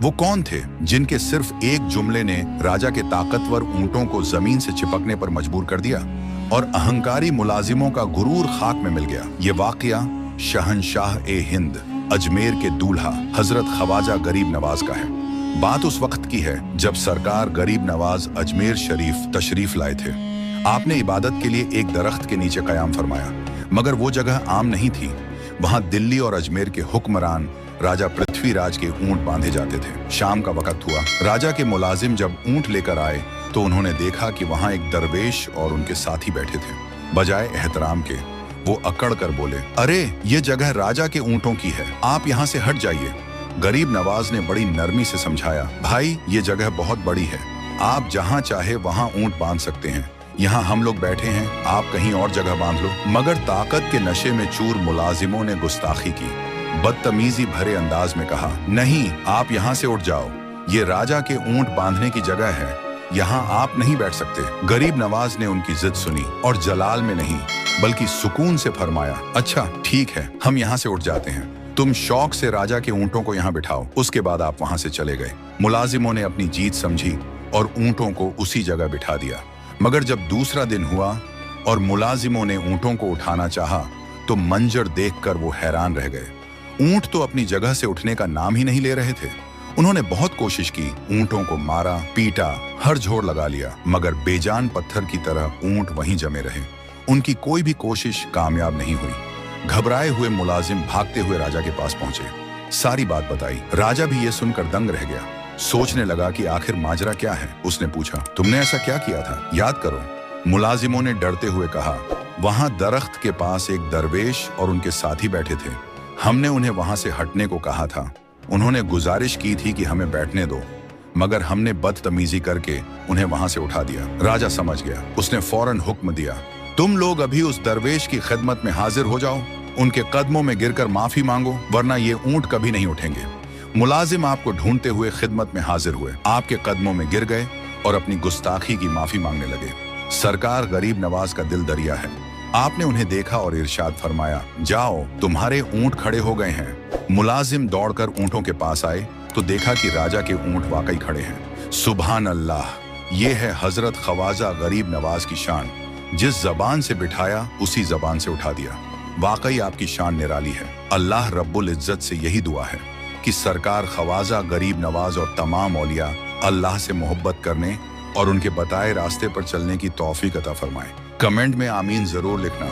वो कौन थे जिनके सिर्फ एक जुमले ने राजा के ताकतवर ऊंटों को जमीन से चिपकने पर मजबूर कर दिया और अहंकारी मुलाजिमों का गुरूर खाक में मिल गया। ये वाकया शहंशाह ए हिंद अजमेर के दूल्हा हजरत ख्वाजा गरीब नवाज का है। बात उस वक्त की है जब सरकार गरीब नवाज अजमेर शरीफ तशरीफ लाए थे। आपने इबादत के लिए एक दरख्त के नीचे कयाम फरमाया, मगर वो जगह आम नहीं थी। वहां दिल्ली और अजमेर के हुक्मरान राजा पृथ्वीराज के ऊंट बांधे जाते थे। शाम का वक्त हुआ, राजा के मुलाजिम जब ऊंट लेकर आए तो उन्होंने देखा कि वहां एक दरवेश और उनके साथी बैठे थे। बजाय एहतराम के वो अकड़ कर बोले, अरे ये जगह राजा के ऊंटों की है, आप यहाँ से हट जाइए। गरीब नवाज ने बड़ी नरमी से समझाया, भाई ये जगह बहुत बड़ी है, आप जहाँ चाहे वहाँ ऊंट बांध सकते हैं, यहाँ हम लोग बैठे हैं, आप कहीं और जगह बांध लो। मगर ताकत के नशे में चूर मुलाजिमों ने गुस्ताखी की, बदतमीजी भरे अंदाज में कहा, नहीं आप यहाँ से उठ जाओ, ये राजा के ऊंट बांधने की जगह है, यहाँ आप नहीं बैठ सकते। गरीब नवाज ने उनकी जिद सुनी और जलाल में नहीं बल्कि सुकून से फरमाया, अच्छा ठीक है, हम यहाँ से उठ जाते हैं, तुम शौक से राजा के ऊंटों को यहाँ बिठाओ। उसके बाद आप वहां से चले गए। मुलाजिमों ने अपनी जीत समझी और ऊंटों को उसी जगह बिठा दिया। मगर जब दूसरा दिन हुआ और मुलाजिमों ने ऊंटों को उठाना चाहा तो मंजर देखकर वो हैरान रह गए। ऊंट तो अपनी जगह से उठने का नाम ही नहीं ले रहे थे। उन्होंने बहुत कोशिश की, ऊंटों को मारा, पीटा, हर जोड़ लगा लिया, मगर बेजान पत्थर की तरह ऊंट वहीं जमे रहे। उनकी कोई भी कोशिश कामयाब नहीं हुई। घबराए हुए मुलाजिम भागते हुए राजा के पास पहुंचे, सारी बात बताई। राजा भी ये सुनकर दंग रह गया, सोचने लगा कि आखिर माजरा क्या है। उसने पूछा, तुमने ऐसा क्या किया था, याद करो। मुलाजिमों ने डरते हुए कहा, वहां दरख्त के पास एक दरवेश और उनके साथी बैठे थे, हमने उन्हें वहां से हटने को कहा था। उन्होंने गुजारिश की थी कि हमें बैठने दो, मगर हमने बदतमीजी करके उन्हें वहां से उठा दिया। राजा समझ गया, उसने फौरन हुक्म दिया, तुम लोग अभी उस दरवेश की खिदमत में हाजिर हो जाओ, उनके कदमों में गिरकर माफी मांगो, वरना ये ऊंट कभी नहीं उठेंगे। मुलाजिम आपको ढूंढते हुए खिदमत में हाजिर हुए, आपके कदमों में गिर गए और अपनी गुस्ताखी की माफी मांगने लगे। सरकार गरीब नवाज का दिल दरिया है। आपने उन्हें देखा और इरशाद फरमाया, जाओ तुम्हारे ऊंट खड़े हो गए हैं। मुलाजिम दौड़कर ऊंटों के पास आए तो देखा कि राजा के ऊंट वाकई खड़े हैं। सुभान अल्लाह, ये है हजरत ख्वाजा गरीब नवाज की शान। जिस जबान से बिठाया उसी जबान से उठा दिया। वाकई आपकी शान निराली है। अल्लाह रब्बुल इज्जत से यही दुआ है कि सरकार ख्वाजा गरीब नवाज और तमाम औलिया अल्लाह से मोहब्बत करने और उनके बताए रास्ते पर चलने की तौफीक अता फरमाए। कमेंट में आमीन जरूर लिखना।